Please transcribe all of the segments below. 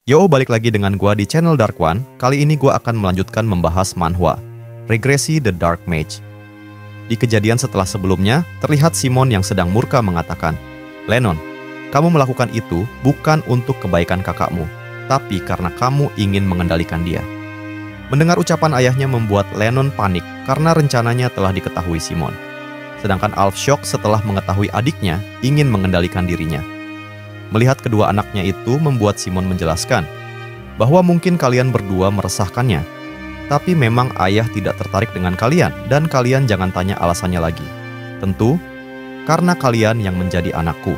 Yo, balik lagi dengan gua di channel Dark One. Kali ini gua akan melanjutkan membahas manhwa Regresi The Dark Mage. Di kejadian setelah sebelumnya, terlihat Simon yang sedang murka mengatakan, "Lennon, kamu melakukan itu bukan untuk kebaikan kakakmu, tapi karena kamu ingin mengendalikan dia." Mendengar ucapan ayahnya membuat Lennon panik karena rencananya telah diketahui Simon. Sedangkan Alf shock setelah mengetahui adiknya ingin mengendalikan dirinya. Melihat kedua anaknya itu membuat Simon menjelaskan bahwa mungkin kalian berdua meresahkannya, tapi memang ayah tidak tertarik dengan kalian dan kalian jangan tanya alasannya lagi. Tentu, karena kalian yang menjadi anakku,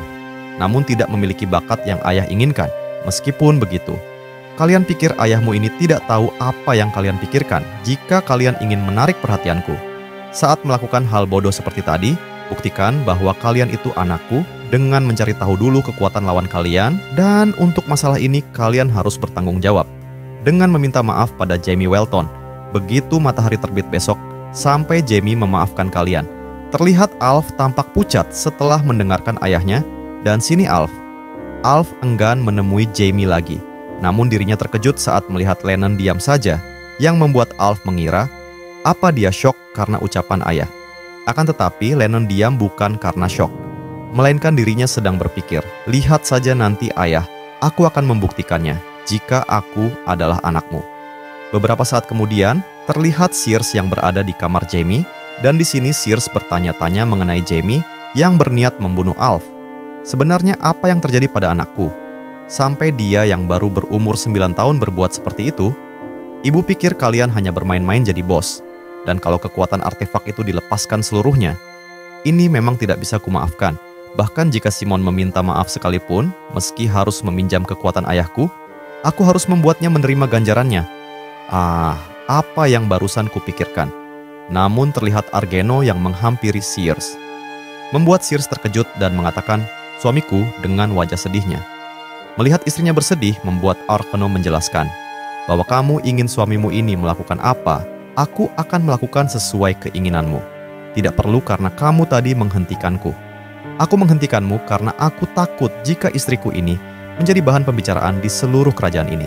namun tidak memiliki bakat yang ayah inginkan. Meskipun begitu, kalian pikir ayahmu ini tidak tahu apa yang kalian pikirkan jika kalian ingin menarik perhatianku. Saat melakukan hal bodoh seperti tadi, buktikan bahwa kalian itu anakku dengan mencari tahu dulu kekuatan lawan kalian, dan untuk masalah ini kalian harus bertanggung jawab dengan meminta maaf pada Jamie Welton. Begitu matahari terbit besok, sampai Jamie memaafkan kalian. Terlihat Alf tampak pucat setelah mendengarkan ayahnya, dan sini Alf. Alf enggan menemui Jamie lagi, namun dirinya terkejut saat melihat Lennon diam saja, yang membuat Alf mengira apa dia shock karena ucapan ayah. Akan tetapi Lennon diam bukan karena shock, melainkan dirinya sedang berpikir, lihat saja nanti ayah, aku akan membuktikannya jika aku adalah anakmu. Beberapa saat kemudian, terlihat Sears yang berada di kamar Jamie, dan di sini Sears bertanya-tanya mengenai Jamie yang berniat membunuh Alf. Sebenarnya apa yang terjadi pada anakku? Sampai dia yang baru berumur 9 tahun berbuat seperti itu? Ibu pikir kalian hanya bermain-main jadi bos, dan kalau kekuatan artefak itu dilepaskan seluruhnya, ini memang tidak bisa kumaafkan. Bahkan jika Simon meminta maaf sekalipun, meski harus meminjam kekuatan ayahku, aku harus membuatnya menerima ganjarannya. Apa yang barusan kupikirkan. Namun terlihat Argeno yang menghampiri Sears, membuat Sears terkejut dan mengatakan, suamiku, dengan wajah sedihnya. Melihat istrinya bersedih, membuat Argeno menjelaskan bahwa kamu ingin suamimu ini melakukan apa, aku akan melakukan sesuai keinginanmu. Tidak perlu karena kamu tadi menghentikanku. Aku menghentikanmu karena aku takut jika istriku ini menjadi bahan pembicaraan di seluruh kerajaan ini.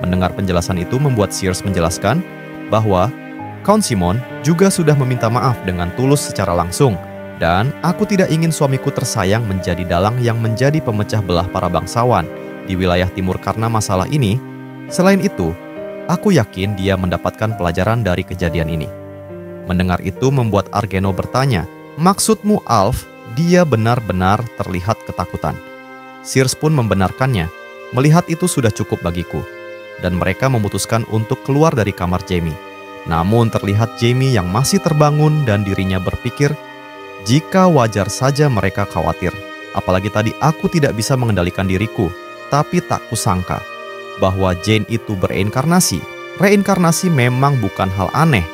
Mendengar penjelasan itu membuat Sears menjelaskan bahwa Count Simon juga sudah meminta maaf dengan tulus secara langsung, dan aku tidak ingin suamiku tersayang menjadi dalang yang menjadi pemecah belah para bangsawan di wilayah timur karena masalah ini. Selain itu, aku yakin dia mendapatkan pelajaran dari kejadian ini. Mendengar itu membuat Argeno bertanya, maksudmu Alf? Dia benar-benar terlihat ketakutan. Sears pun membenarkannya, melihat itu sudah cukup bagiku. Dan mereka memutuskan untuk keluar dari kamar Jamie. Namun terlihat Jamie yang masih terbangun dan dirinya berpikir, jika wajar saja mereka khawatir. Apalagi tadi aku tidak bisa mengendalikan diriku, tapi tak kusangka bahwa Jane itu bereinkarnasi. Reinkarnasi memang bukan hal aneh,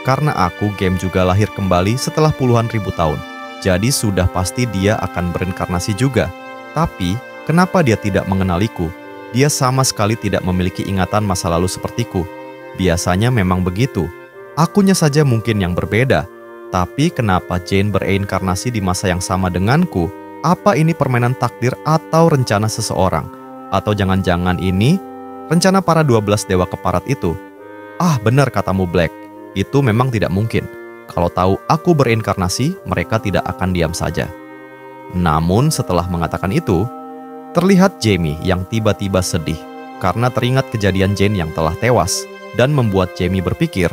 karena aku game juga lahir kembali setelah puluhan ribu tahun. Jadi sudah pasti dia akan bereinkarnasi juga. Tapi, kenapa dia tidak mengenaliku? Dia sama sekali tidak memiliki ingatan masa lalu sepertiku. Biasanya memang begitu. Akunya saja mungkin yang berbeda. Tapi kenapa Jane bereinkarnasi di masa yang sama denganku? Apa ini permainan takdir atau rencana seseorang? Atau jangan-jangan ini rencana para 12 dewa keparat itu? Benar katamu Black. Itu memang tidak mungkin. Kalau tahu aku bereinkarnasi, mereka tidak akan diam saja. Namun setelah mengatakan itu, terlihat Jamie yang tiba-tiba sedih karena teringat kejadian Jane yang telah tewas, dan membuat Jamie berpikir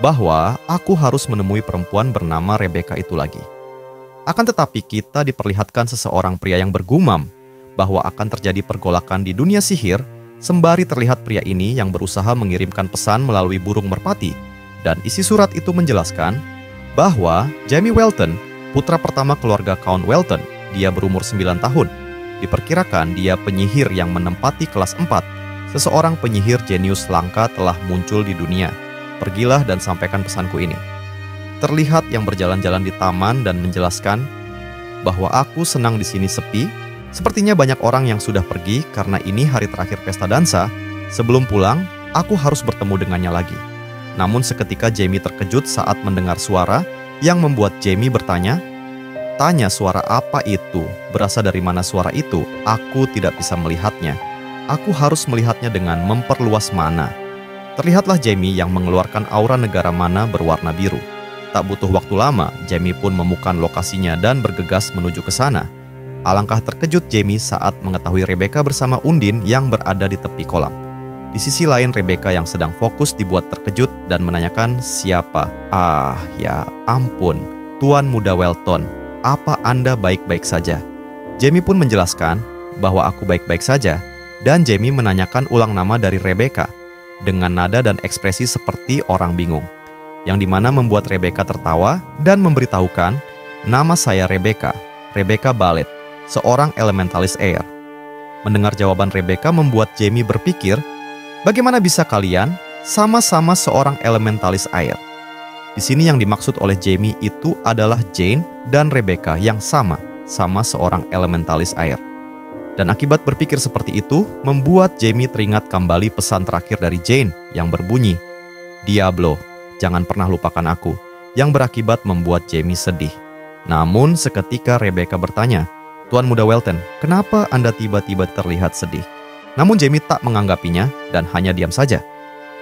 bahwa aku harus menemui perempuan bernama Rebecca itu lagi. Akan tetapi kita diperlihatkan seseorang pria yang bergumam bahwa akan terjadi pergolakan di dunia sihir, sembari terlihat pria ini yang berusaha mengirimkan pesan melalui burung merpati. Dan isi surat itu menjelaskan bahwa Jamie Welton, putra pertama keluarga Count Welton, dia berumur 9 tahun. Diperkirakan dia penyihir yang menempati kelas 4. Seseorang penyihir jenius langka telah muncul di dunia. Pergilah dan sampaikan pesanku ini. Terlihat yang berjalan-jalan di taman dan menjelaskan bahwa aku senang di sini sepi. Sepertinya banyak orang yang sudah pergi karena ini hari terakhir pesta dansa. Sebelum pulang, aku harus bertemu dengannya lagi. Namun seketika Jamie terkejut saat mendengar suara yang membuat Jamie bertanya, "Tanya suara apa itu? Berasal dari mana suara itu? Aku tidak bisa melihatnya." Aku harus melihatnya dengan memperluas mana. Terlihatlah Jamie yang mengeluarkan aura negara mana berwarna biru. Tak butuh waktu lama, Jamie pun menemukan lokasinya dan bergegas menuju ke sana. Alangkah terkejut Jamie saat mengetahui Rebecca bersama Undine yang berada di tepi kolam. Di sisi lain, Rebecca yang sedang fokus dibuat terkejut dan menanyakan siapa. Ah, ya ampun, Tuan Muda Welton, apa Anda baik-baik saja? Jamie pun menjelaskan bahwa aku baik-baik saja, dan Jamie menanyakan ulang nama dari Rebecca dengan nada dan ekspresi seperti orang bingung, yang dimana membuat Rebecca tertawa dan memberitahukan, nama saya Rebecca Ballet, seorang elementalis air. Mendengar jawaban Rebecca membuat Jamie berpikir, bagaimana bisa kalian sama-sama seorang elementalis air? Di sini yang dimaksud oleh Jamie itu adalah Jane dan Rebecca yang sama seorang elementalis air. Dan akibat berpikir seperti itu, membuat Jamie teringat kembali pesan terakhir dari Jane yang berbunyi, Diablo, jangan pernah lupakan aku, yang berakibat membuat Jamie sedih. Namun seketika Rebecca bertanya, Tuan Muda Welton, kenapa Anda tiba-tiba terlihat sedih? Namun Jamie tak menganggapinya dan hanya diam saja.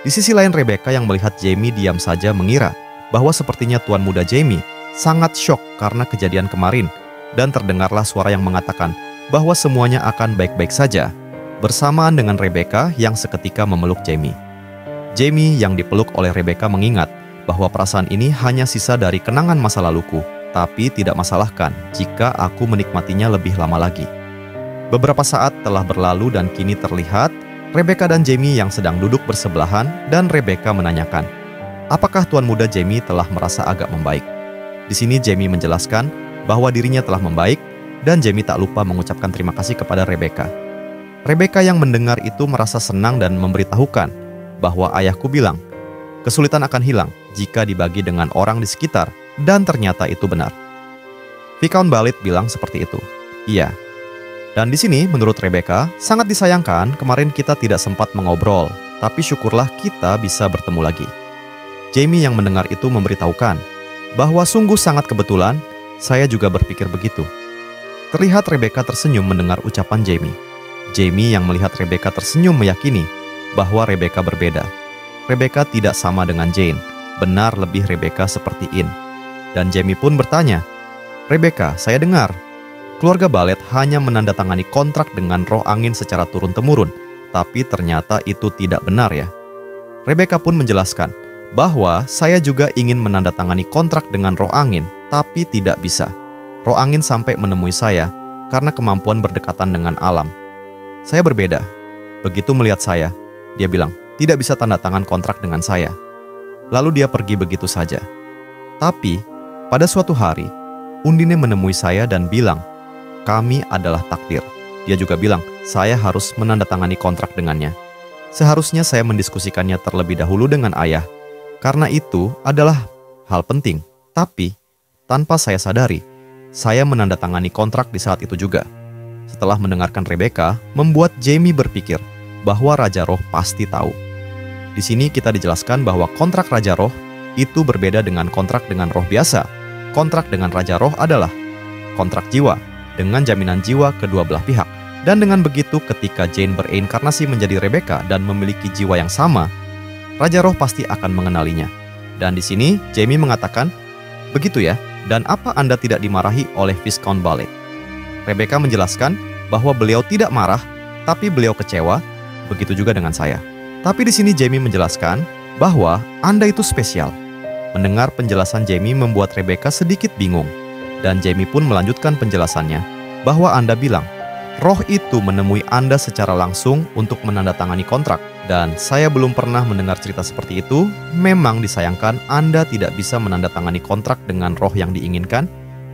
Di sisi lain, Rebecca yang melihat Jamie diam saja mengira bahwa sepertinya Tuan Muda Jamie sangat syok karena kejadian kemarin, dan terdengarlah suara yang mengatakan bahwa semuanya akan baik-baik saja, bersamaan dengan Rebecca yang seketika memeluk Jamie. Jamie yang dipeluk oleh Rebecca mengingat bahwa perasaan ini hanya sisa dari kenangan masa laluku, tapi tidak masalahkan jika aku menikmatinya lebih lama lagi. Beberapa saat telah berlalu dan kini terlihat Rebecca dan Jamie yang sedang duduk bersebelahan, dan Rebecca menanyakan, apakah Tuan Muda Jamie telah merasa agak membaik? Di sini Jamie menjelaskan bahwa dirinya telah membaik, dan Jamie tak lupa mengucapkan terima kasih kepada Rebecca. Rebecca yang mendengar itu merasa senang dan memberitahukan bahwa ayahku bilang, kesulitan akan hilang jika dibagi dengan orang di sekitar, dan ternyata itu benar. Viscount Ballet bilang seperti itu. Iya. Dan di sini menurut Rebecca, sangat disayangkan kemarin kita tidak sempat mengobrol, tapi syukurlah kita bisa bertemu lagi. Jamie yang mendengar itu memberitahukan bahwa sungguh sangat kebetulan, saya juga berpikir begitu. Terlihat Rebecca tersenyum mendengar ucapan Jamie. Jamie yang melihat Rebecca tersenyum meyakini bahwa Rebecca berbeda. Rebecca tidak sama dengan Jane, benar lebih Rebecca seperti In. Dan Jamie pun bertanya, Rebecca, saya dengar keluarga Ballet hanya menandatangani kontrak dengan roh angin secara turun-temurun, tapi ternyata itu tidak benar ya. Rebecca pun menjelaskan bahwa saya juga ingin menandatangani kontrak dengan roh angin, tapi tidak bisa. Roh angin sampai menemui saya karena kemampuan berdekatan dengan alam. Saya berbeda. Begitu melihat saya, dia bilang, tidak bisa tanda tangan kontrak dengan saya. Lalu dia pergi begitu saja. Tapi, pada suatu hari, Undine menemui saya dan bilang, kami adalah takdir. Dia juga bilang, saya harus menandatangani kontrak dengannya. Seharusnya saya mendiskusikannya terlebih dahulu dengan ayah, karena itu adalah hal penting. Tapi, tanpa saya sadari, saya menandatangani kontrak di saat itu juga. Setelah mendengarkan Rebecca, membuat Jamie berpikir bahwa Raja Roh pasti tahu. Di sini kita dijelaskan bahwa kontrak Raja Roh itu berbeda dengan kontrak dengan roh biasa. Kontrak dengan Raja Roh adalah kontrak jiwa, dengan jaminan jiwa kedua belah pihak. Dan dengan begitu ketika Jane bereinkarnasi menjadi Rebecca dan memiliki jiwa yang sama, Raja Roh pasti akan mengenalinya. Dan di sini Jamie mengatakan, begitu ya, dan apa Anda tidak dimarahi oleh Viscount Ballet? Rebecca menjelaskan bahwa beliau tidak marah, tapi beliau kecewa, begitu juga dengan saya. Tapi di sini Jamie menjelaskan bahwa Anda itu spesial. Mendengar penjelasan Jamie membuat Rebecca sedikit bingung, dan Jamie pun melanjutkan penjelasannya bahwa Anda bilang, roh itu menemui Anda secara langsung untuk menandatangani kontrak, dan saya belum pernah mendengar cerita seperti itu. Memang disayangkan Anda tidak bisa menandatangani kontrak dengan roh yang diinginkan,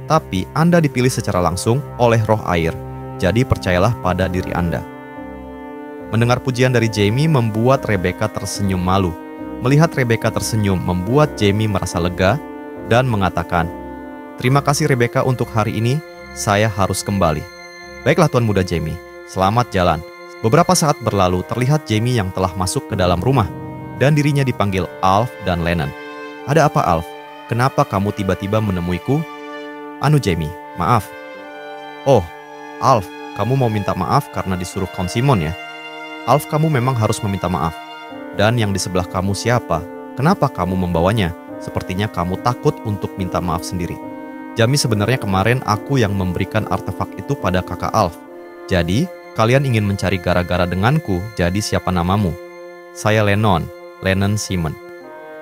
tapi Anda dipilih secara langsung oleh roh air, jadi percayalah pada diri Anda. Mendengar pujian dari Jamie membuat Rebecca tersenyum malu. Melihat Rebecca tersenyum membuat Jamie merasa lega dan mengatakan, terima kasih Rebecca untuk hari ini, saya harus kembali. Baiklah Tuan Muda Jamie, selamat jalan. Beberapa saat berlalu terlihat Jamie yang telah masuk ke dalam rumah, dan dirinya dipanggil Alf dan Lennon. Ada apa Alf? Kenapa kamu tiba-tiba menemuiku? Anu Jamie, maaf. Oh, Alf, kamu mau minta maaf karena disuruh Count Simon ya? Alf, kamu memang harus meminta maaf. Dan yang di sebelah kamu siapa? Kenapa kamu membawanya? Sepertinya kamu takut untuk minta maaf sendiri. Jamie, sebenarnya kemarin aku yang memberikan artefak itu pada kakak Alf. Jadi, kalian ingin mencari gara-gara denganku, jadi siapa namamu? Saya Lennon Simon.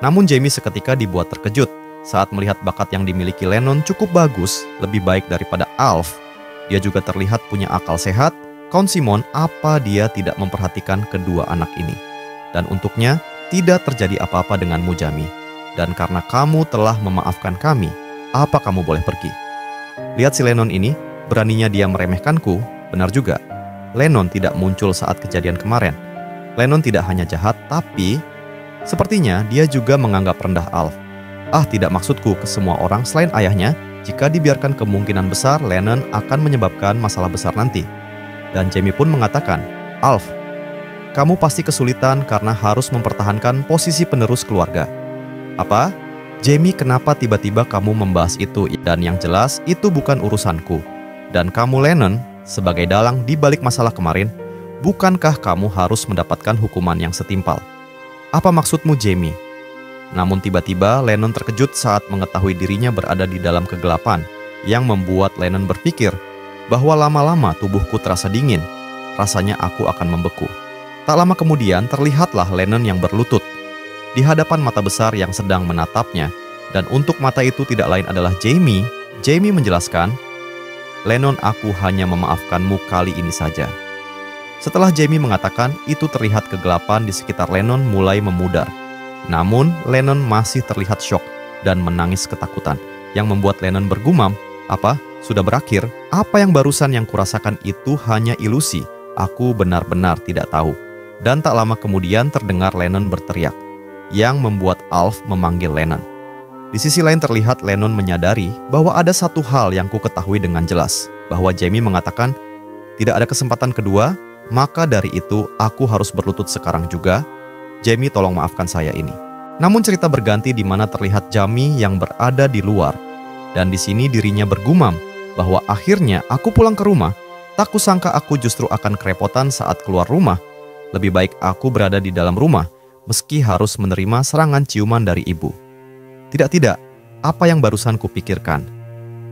Namun Jamie seketika dibuat terkejut saat melihat bakat yang dimiliki Lennon cukup bagus, lebih baik daripada Alf. Dia juga terlihat punya akal sehat. Count Simon, apa dia tidak memperhatikan kedua anak ini? Dan untuknya, tidak terjadi apa-apa denganmu, Jamie. Dan karena kamu telah memaafkan kami, apa kamu boleh pergi? Lihat si Lennon ini, beraninya dia meremehkanku. Benar juga, Lennon tidak muncul saat kejadian kemarin. Lennon tidak hanya jahat, tapi sepertinya dia juga menganggap rendah Alf. Tidak maksudku ke semua orang selain ayahnya. Jika dibiarkan, kemungkinan besar Lennon akan menyebabkan masalah besar nanti. Dan Jamie pun mengatakan, Alf, kamu pasti kesulitan karena harus mempertahankan posisi penerus keluarga. Apa? Jamie, kenapa tiba-tiba kamu membahas itu? Dan yang jelas, itu bukan urusanku. Dan kamu, Lennon, sebagai dalang di balik masalah kemarin, bukankah kamu harus mendapatkan hukuman yang setimpal? Apa maksudmu, Jamie? Namun tiba-tiba Lennon terkejut saat mengetahui dirinya berada di dalam kegelapan, yang membuat Lennon berpikir bahwa lama-lama tubuhku terasa dingin, rasanya aku akan membeku. Tak lama kemudian terlihatlah Lennon yang berlutut di hadapan mata besar yang sedang menatapnya, dan untuk mata itu tidak lain adalah Jamie. Jamie menjelaskan, Lennon, aku hanya memaafkanmu kali ini saja. Setelah Jamie mengatakan itu, terlihat kegelapan di sekitar Lennon mulai memudar. Namun Lennon masih terlihat syok dan menangis ketakutan, yang membuat Lennon bergumam, apa? Sudah berakhir? Apa yang barusan yang kurasakan itu hanya ilusi? Aku benar-benar tidak tahu. Dan tak lama kemudian terdengar Lennon berteriak, yang membuat Alf memanggil Lennon. Di sisi lain terlihat Lennon menyadari bahwa ada satu hal yang ku ketahui dengan jelas, bahwa Jamie mengatakan, tidak ada kesempatan kedua, maka dari itu aku harus berlutut sekarang juga. Jamie, tolong maafkan saya ini. Namun cerita berganti di mana terlihat Jamie yang berada di luar. Dan di sini dirinya bergumam bahwa akhirnya aku pulang ke rumah. Tak kusangka aku justru akan kerepotan saat keluar rumah. Lebih baik aku berada di dalam rumah, meski harus menerima serangan ciuman dari ibu. Tidak, apa yang barusan kupikirkan.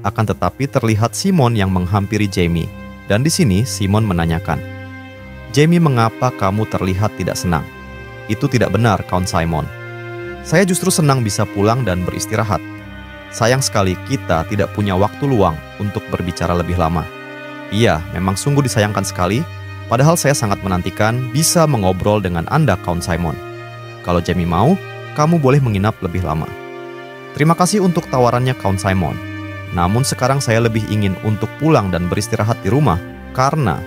Akan tetapi terlihat Simon yang menghampiri Jamie. Dan di sini Simon menanyakan, Jamie, mengapa kamu terlihat tidak senang? Itu tidak benar, Count Simon. Saya justru senang bisa pulang dan beristirahat. Sayang sekali kita tidak punya waktu luang untuk berbicara lebih lama. Iya, memang sungguh disayangkan sekali, padahal saya sangat menantikan bisa mengobrol dengan Anda, Count Simon. Kalau Jamie mau, kamu boleh menginap lebih lama. Terima kasih untuk tawarannya, Count Simon. Namun sekarang saya lebih ingin untuk pulang dan beristirahat di rumah, karena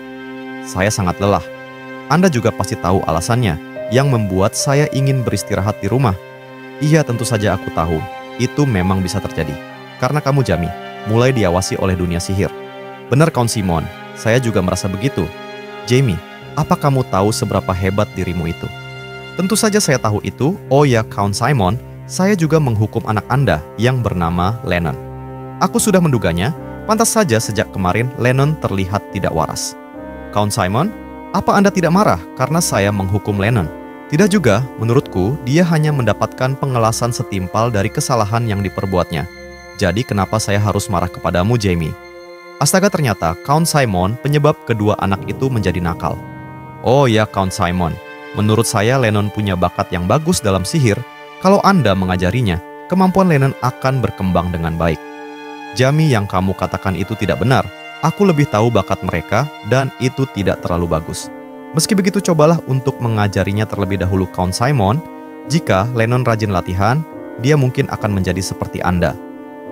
saya sangat lelah. Anda juga pasti tahu alasannya yang membuat saya ingin beristirahat di rumah. Iya, tentu saja aku tahu. Itu memang bisa terjadi. Karena kamu, Jamie, mulai diawasi oleh dunia sihir. Benar, Count Simon. Saya juga merasa begitu. Jamie, apa kamu tahu seberapa hebat dirimu itu? Tentu saja saya tahu itu. Oh ya, Count Simon, saya juga menghukum anak Anda yang bernama Lennon. Aku sudah menduganya. Pantas saja sejak kemarin Lennon terlihat tidak waras. Count Simon, apa Anda tidak marah karena saya menghukum Lennon? Tidak juga, menurutku dia hanya mendapatkan pengelasan setimpal dari kesalahan yang diperbuatnya. Jadi kenapa saya harus marah kepadamu, Jamie? Astaga, ternyata Count Simon penyebab kedua anak itu menjadi nakal. Oh ya, Count Simon, menurut saya Lennon punya bakat yang bagus dalam sihir. Kalau Anda mengajarinya, kemampuan Lennon akan berkembang dengan baik. Jamie, yang kamu katakan itu tidak benar. Aku lebih tahu bakat mereka dan itu tidak terlalu bagus. Meski begitu, cobalah untuk mengajarinya terlebih dahulu, Count Simon. Jika Lennon rajin latihan, dia mungkin akan menjadi seperti Anda.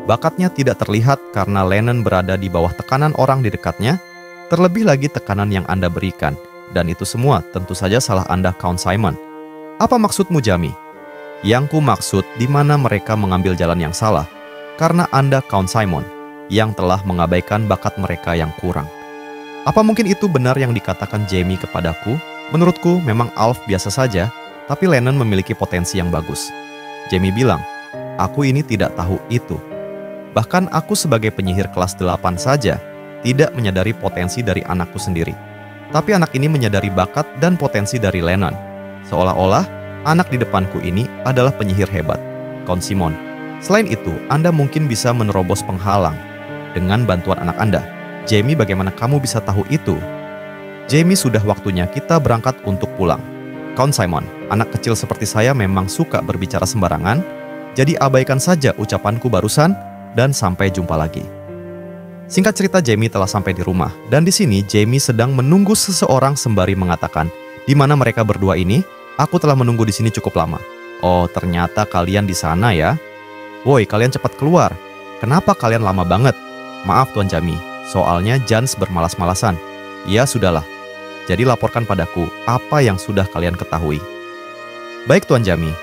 Bakatnya tidak terlihat karena Lennon berada di bawah tekanan orang di dekatnya, terlebih lagi tekanan yang Anda berikan. Dan itu semua tentu saja salah Anda, Count Simon. Apa maksudmu, Jamie? Yang ku maksud di mana mereka mengambil jalan yang salah, karena Anda, Count Simon, yang telah mengabaikan bakat mereka yang kurang. Apa mungkin itu benar yang dikatakan Jamie kepadaku? Menurutku memang Alf biasa saja, tapi Lennon memiliki potensi yang bagus. Jamie bilang, aku ini tidak tahu itu. Bahkan aku sebagai penyihir kelas 8 saja tidak menyadari potensi dari anakku sendiri. Tapi anak ini menyadari bakat dan potensi dari Lennon. Seolah-olah anak di depanku ini adalah penyihir hebat, Count Simon. Selain itu, Anda mungkin bisa menerobos penghalang dengan bantuan anak Anda. Jamie, bagaimana kamu bisa tahu itu? Jamie, sudah waktunya kita berangkat untuk pulang. Count Simon, anak kecil seperti saya memang suka berbicara sembarangan, jadi abaikan saja ucapanku barusan dan sampai jumpa lagi. Singkat cerita, Jamie telah sampai di rumah, dan di sini Jamie sedang menunggu seseorang sembari mengatakan, "Di mana mereka berdua ini? Aku telah menunggu di sini cukup lama." "Oh, ternyata kalian di sana ya. Woi, kalian cepat keluar. Kenapa kalian lama banget?" "Maaf Tuan Jamie, soalnya Jans bermalas-malasan." "Ya sudahlah. Jadi laporkan padaku apa yang sudah kalian ketahui." "Baik Tuan Jamie.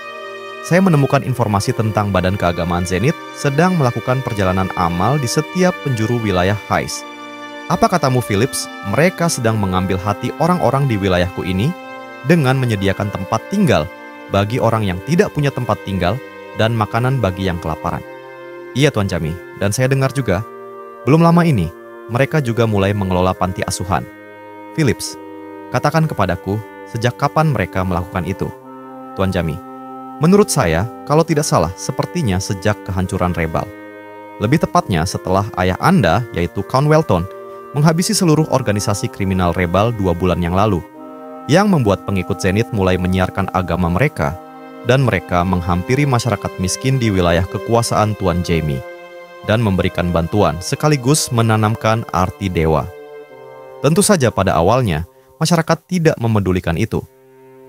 Saya menemukan informasi tentang Badan Keagamaan Zenith sedang melakukan perjalanan amal di setiap penjuru wilayah Heist. Apa katamu Phillips, mereka sedang mengambil hati orang-orang di wilayahku ini dengan menyediakan tempat tinggal bagi orang yang tidak punya tempat tinggal dan makanan bagi yang kelaparan." "Iya Tuan Jamie, dan saya dengar juga, belum lama ini, mereka juga mulai mengelola panti asuhan." "Phillips, katakan kepadaku, sejak kapan mereka melakukan itu?" "Tuan Jamie, menurut saya, kalau tidak salah, sepertinya sejak kehancuran Rebel. Lebih tepatnya setelah ayah Anda, yaitu Count Welton, menghabisi seluruh organisasi kriminal Rebel 2 bulan yang lalu, yang membuat pengikut Zenith mulai menyiarkan agama mereka, dan mereka menghampiri masyarakat miskin di wilayah kekuasaan Tuan Jamie, dan memberikan bantuan sekaligus menanamkan arti dewa. Tentu saja pada awalnya, masyarakat tidak memedulikan itu.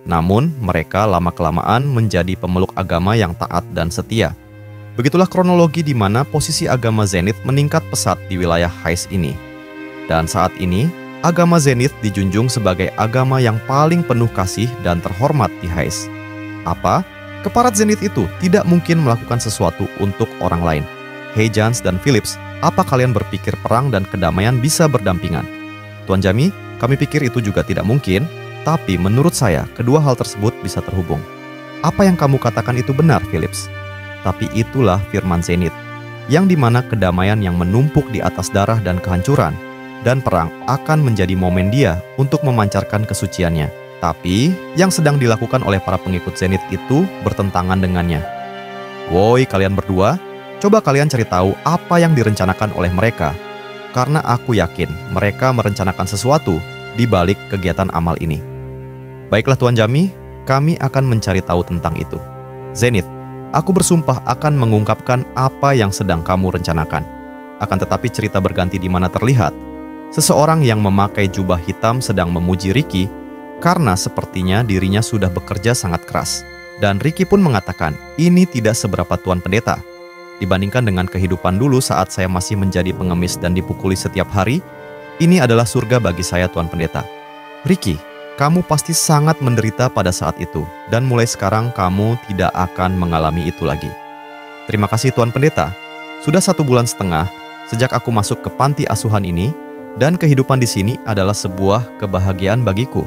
Namun, mereka lama-kelamaan menjadi pemeluk agama yang taat dan setia. Begitulah kronologi di mana posisi agama Zenith meningkat pesat di wilayah Heist ini. Dan saat ini, agama Zenith dijunjung sebagai agama yang paling penuh kasih dan terhormat di Heist. Apa? Keparat Zenith itu tidak mungkin melakukan sesuatu untuk orang lain. Hei Jans dan Phillips, apa kalian berpikir perang dan kedamaian bisa berdampingan? Tuan Jamie, kami pikir itu juga tidak mungkin. Tapi menurut saya, kedua hal tersebut bisa terhubung. Apa yang kamu katakan itu benar, Phillips. Tapi itulah firman Zenith, yang dimana kedamaian yang menumpuk di atas darah dan kehancuran, dan perang akan menjadi momen dia untuk memancarkan kesuciannya. Tapi, yang sedang dilakukan oleh para pengikut Zenith itu bertentangan dengannya. Woi, kalian berdua, coba kalian cari tahu apa yang direncanakan oleh mereka. Karena aku yakin mereka merencanakan sesuatu di balik kegiatan amal ini. Baiklah Tuan Jamie, kami akan mencari tahu tentang itu. Zenith, aku bersumpah akan mengungkapkan apa yang sedang kamu rencanakan. Akan tetapi cerita berganti di mana terlihat seseorang yang memakai jubah hitam sedang memuji Ricky karena sepertinya dirinya sudah bekerja sangat keras. Dan Ricky pun mengatakan, ini tidak seberapa Tuan Pendeta. Dibandingkan dengan kehidupan dulu saat saya masih menjadi pengemis dan dipukuli setiap hari, ini adalah surga bagi saya Tuan Pendeta. Ricky, kamu pasti sangat menderita pada saat itu, dan mulai sekarang kamu tidak akan mengalami itu lagi. Terima kasih Tuan Pendeta. Sudah 1,5 bulan sejak aku masuk ke panti asuhan ini, dan kehidupan di sini adalah sebuah kebahagiaan bagiku.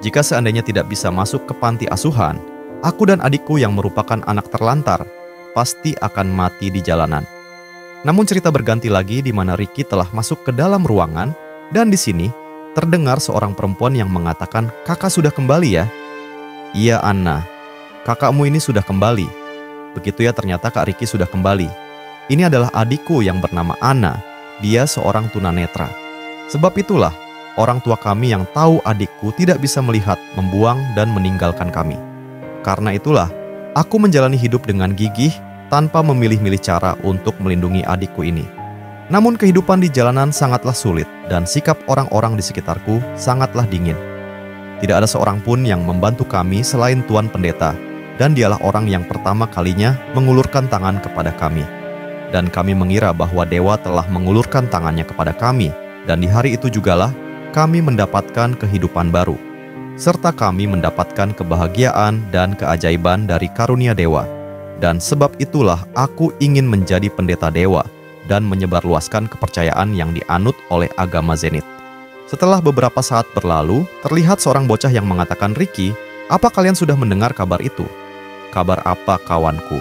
Jika seandainya tidak bisa masuk ke panti asuhan, aku dan adikku yang merupakan anak terlantar pasti akan mati di jalanan. Namun cerita berganti lagi di mana Ricky telah masuk ke dalam ruangan, dan di sini terdengar seorang perempuan yang mengatakan, "Kakak sudah kembali ya?" "Iya Anna, kakakmu ini sudah kembali." Begitu ya, ternyata Kak Ricky sudah kembali. Ini adalah adikku yang bernama Anna. Dia seorang tunanetra. Sebab itulah orang tua kami yang tahu adikku tidak bisa melihat, membuang dan meninggalkan kami. Karena itulah aku menjalani hidup dengan gigih tanpa memilih-milih cara untuk melindungi adikku ini. Namun kehidupan di jalanan sangatlah sulit dan sikap orang-orang di sekitarku sangatlah dingin. Tidak ada seorang pun yang membantu kami selain Tuan Pendeta, dan dialah orang yang pertama kalinya mengulurkan tangan kepada kami. Dan kami mengira bahwa dewa telah mengulurkan tangannya kepada kami, dan di hari itu jugalah kami mendapatkan kehidupan baru, serta kami mendapatkan kebahagiaan dan keajaiban dari karunia dewa. Dan sebab itulah aku ingin menjadi pendeta dewa, dan menyebarluaskan kepercayaan yang dianut oleh agama Zenith. Setelah beberapa saat berlalu, terlihat seorang bocah yang mengatakan, "Ricky, apa kalian sudah mendengar kabar itu?" "Kabar apa, kawanku?"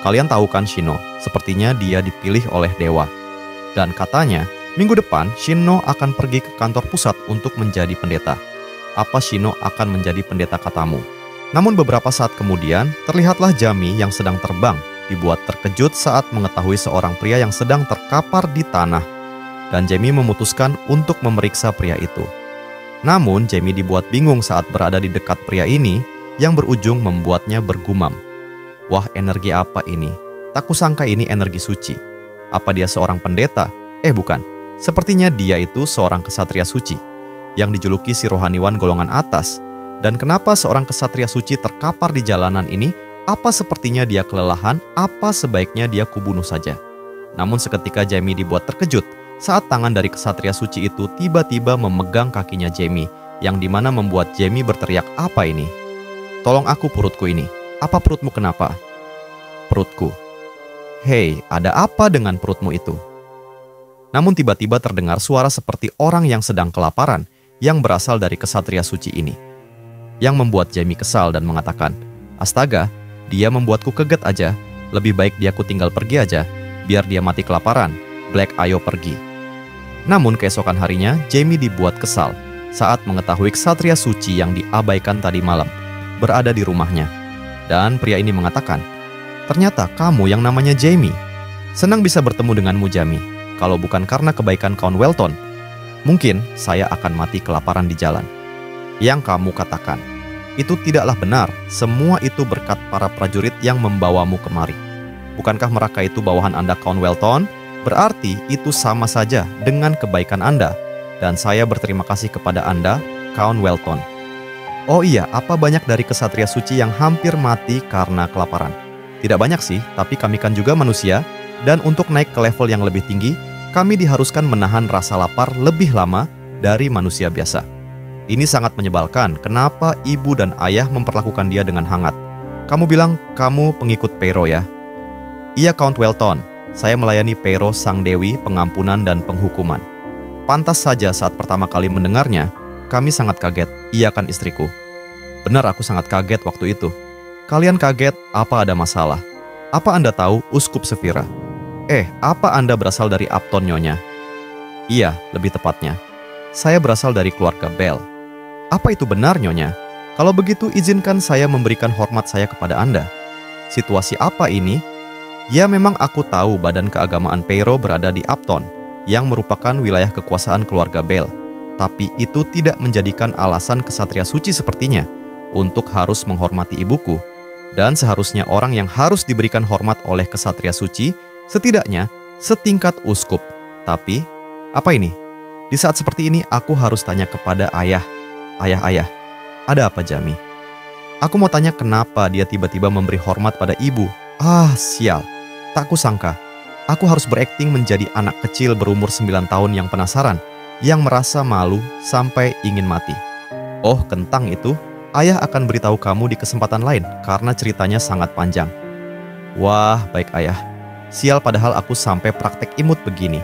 "Kalian tahu kan Shino, sepertinya dia dipilih oleh dewa. Dan katanya, Minggu depan, Shino akan pergi ke kantor pusat untuk menjadi pendeta. Apa Shino akan menjadi pendeta katamu? Namun beberapa saat kemudian, terlihatlah Jamie yang sedang terbang, dibuat terkejut saat mengetahui seorang pria yang sedang terkapar di tanah. Dan Jamie memutuskan untuk memeriksa pria itu. Namun, Jamie dibuat bingung saat berada di dekat pria ini, yang berujung membuatnya bergumam. Wah, energi apa ini? Tak kusangka ini energi suci. Apa dia seorang pendeta? Bukan. Sepertinya dia itu seorang kesatria suci, yang dijuluki si rohaniwan golongan atas. Dan kenapa seorang kesatria suci terkapar di jalanan ini? Apa sepertinya dia kelelahan? Apa sebaiknya dia kubunuh saja? Namun seketika Jamie dibuat terkejut saat tangan dari kesatria suci itu tiba-tiba memegang kakinya Jamie, yang dimana membuat Jamie berteriak, "Apa ini? Tolong aku, perutku ini. Apa perutmu kenapa?" "Perutku." "Hei, ada apa dengan perutmu itu?" Namun tiba-tiba terdengar suara seperti orang yang sedang kelaparan yang berasal dari kesatria suci ini, yang membuat Jamie kesal dan mengatakan, "Astaga, dia membuatku kaget aja. Lebih baik dia ku tinggal pergi aja, biar dia mati kelaparan. Black, ayo pergi." Namun keesokan harinya, Jamie dibuat kesal saat mengetahui kesatria suci yang diabaikan tadi malam berada di rumahnya. Dan pria ini mengatakan, "Ternyata kamu yang namanya Jamie. Senang bisa bertemu denganmu, Jamie. Kalau bukan karena kebaikan Count Welton, mungkin saya akan mati kelaparan di jalan. Yang kamu katakan itu tidaklah benar. Semua itu berkat para prajurit yang membawamu kemari. Bukankah mereka itu bawahan Anda, Count Welton? Berarti itu sama saja dengan kebaikan Anda. Dan saya berterima kasih kepada Anda, Count Welton." "Oh iya, apa banyak dari kesatria suci yang hampir mati karena kelaparan?" "Tidak banyak sih, tapi kami kan juga manusia. Dan untuk naik ke level yang lebih tinggi, kami diharuskan menahan rasa lapar lebih lama dari manusia biasa. Ini sangat menyebalkan. Kenapa ibu dan ayah memperlakukan dia dengan hangat? Kamu bilang kamu pengikut Pero ya?" "Iya, Count Welton. Saya melayani Pero, sang dewi pengampunan dan penghukuman." Pantas saja saat pertama kali mendengarnya, kami sangat kaget. "Iya kan istriku?" "Benar, aku sangat kaget waktu itu." "Kalian kaget? Apa ada masalah? Apa Anda tahu Uskup Sevira?" Apa Anda berasal dari Upton, Nyonya?" "Iya, lebih tepatnya. Saya berasal dari keluarga Bell." "Apa itu benar, Nyonya? Kalau begitu izinkan saya memberikan hormat saya kepada Anda." "Situasi apa ini?" "Ya, memang aku tahu badan keagamaan Pero berada di Upton, yang merupakan wilayah kekuasaan keluarga Bell. Tapi itu tidak menjadikan alasan kesatria suci sepertinya untuk harus menghormati ibuku. Dan seharusnya orang yang harus diberikan hormat oleh kesatria suci setidaknya setingkat uskup. Tapi, apa ini? Di saat seperti ini aku harus tanya kepada ayah. Ayah, ada apa, Jamie?" "Aku mau tanya kenapa dia tiba-tiba memberi hormat pada ibu." Sial. Tak kusangka. Aku harus berakting menjadi anak kecil berumur 9 tahun yang penasaran, yang merasa malu sampai ingin mati. "Oh, kentang itu. Ayah akan beritahu kamu di kesempatan lain karena ceritanya sangat panjang." "Wah, baik ayah. Sial, padahal aku sampai praktek imut begini.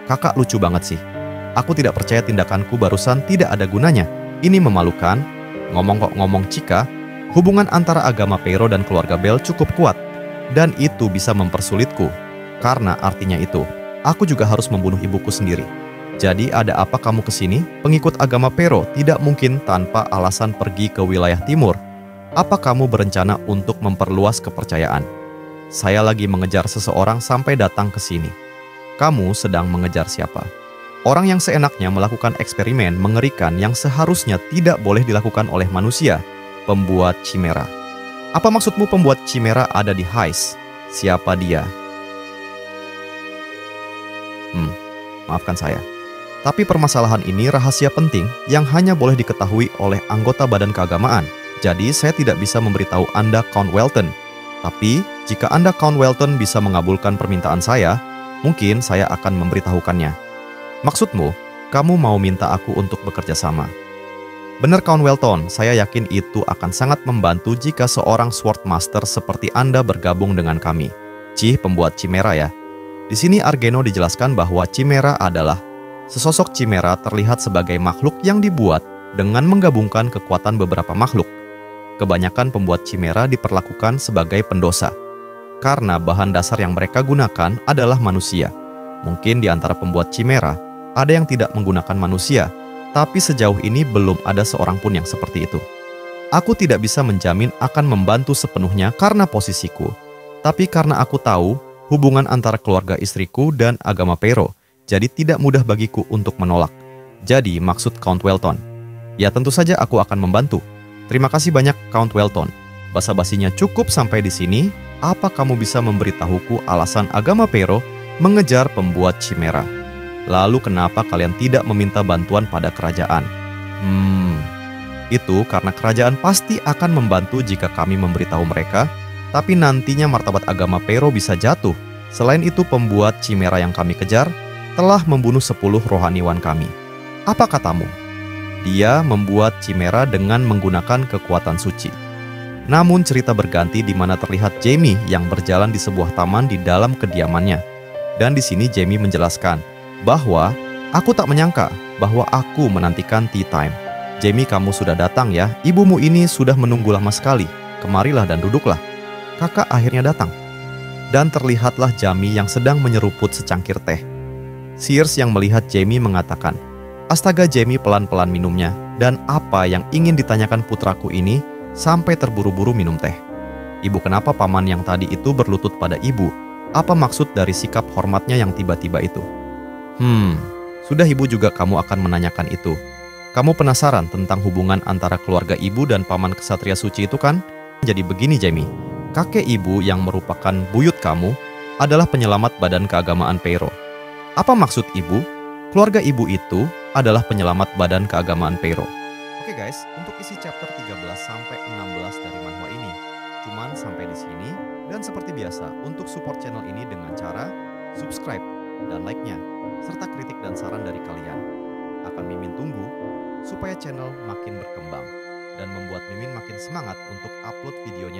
Kakak lucu banget sih. Aku tidak percaya tindakanku barusan tidak ada gunanya. Ini memalukan." Ngomong kok ngomong, Cika, hubungan antara agama Pero dan keluarga Bell cukup kuat. Dan itu bisa mempersulitku. Karena artinya itu, aku juga harus membunuh ibuku sendiri. Jadi ada apa kamu kesini? Pengikut agama Pero tidak mungkin tanpa alasan pergi ke wilayah timur. Apa kamu berencana untuk memperluas kepercayaan? Saya lagi mengejar seseorang sampai datang ke sini." "Kamu sedang mengejar siapa?" "Orang yang seenaknya melakukan eksperimen mengerikan yang seharusnya tidak boleh dilakukan oleh manusia, pembuat chimera." "Apa maksudmu pembuat chimera ada di Heist? Siapa dia?" Maafkan saya. Tapi permasalahan ini rahasia penting yang hanya boleh diketahui oleh anggota badan keagamaan. Jadi saya tidak bisa memberitahu Anda, Count Welton. Tapi jika Anda, Count Welton, bisa mengabulkan permintaan saya, mungkin saya akan memberitahukannya." "Maksudmu, kamu mau minta aku untuk bekerja sama?" "Benar, Count Welton. Saya yakin itu akan sangat membantu jika seorang Swordmaster seperti Anda bergabung dengan kami." "Cih, pembuat chimera ya." Di sini Argeno dijelaskan bahwa chimera adalah sesosok chimera terlihat sebagai makhluk yang dibuat dengan menggabungkan kekuatan beberapa makhluk. Kebanyakan pembuat chimera diperlakukan sebagai pendosa karena bahan dasar yang mereka gunakan adalah manusia. Mungkin di antara pembuat chimera ada yang tidak menggunakan manusia, tapi sejauh ini belum ada seorang pun yang seperti itu. Aku tidak bisa menjamin akan membantu sepenuhnya karena posisiku, tapi karena aku tahu hubungan antara keluarga istriku dan agama Pero, jadi tidak mudah bagiku untuk menolak. Jadi maksud Count Welton, ya tentu saja aku akan membantu. Terima kasih banyak Count Welton. Basa-basinya cukup sampai di sini. Apa kamu bisa memberitahuku alasan agama Pero mengejar pembuat Chimera? Lalu kenapa kalian tidak meminta bantuan pada kerajaan? Itu karena kerajaan pasti akan membantu jika kami memberitahu mereka, tapi nantinya martabat agama Pero bisa jatuh. Selain itu, pembuat Chimera yang kami kejar telah membunuh 10 rohaniwan kami. Apa katamu? Dia membuat Chimera dengan menggunakan kekuatan suci. Namun cerita berganti di mana terlihat Jamie yang berjalan di sebuah taman di dalam kediamannya. Dan di sini Jamie menjelaskan bahwa aku tak menyangka bahwa aku menantikan tea time. Jamie, kamu sudah datang ya, ibumu ini sudah menunggu lama sekali. Kemarilah dan duduklah. Kakak akhirnya datang. Dan terlihatlah Jamie yang sedang menyeruput secangkir teh. Sears yang melihat Jamie mengatakan, astaga, Jamie pelan-pelan minumnya, dan apa yang ingin ditanyakan putraku ini sampai terburu-buru minum teh. Ibu, kenapa paman yang tadi itu berlutut pada ibu? Apa maksud dari sikap hormatnya yang tiba-tiba itu? Sudah ibu juga kamu akan menanyakan itu. Kamu penasaran tentang hubungan antara keluarga ibu dan paman kesatria suci itu kan? Jadi begini Jamie, kakek ibu yang merupakan buyut kamu adalah penyelamat badan keagamaan Pero. Apa maksud ibu? Keluarga ibu itu adalah penyelamat badan keagamaan Pero. Oke guys, untuk isi chapter 13 sampai 16 dari manhwa ini cuman sampai di sini, dan seperti biasa untuk support channel ini dengan cara subscribe dan like-nya serta kritik dan saran dari kalian. Akan Mimin tunggu supaya channel makin berkembang dan membuat Mimin makin semangat untuk upload videonya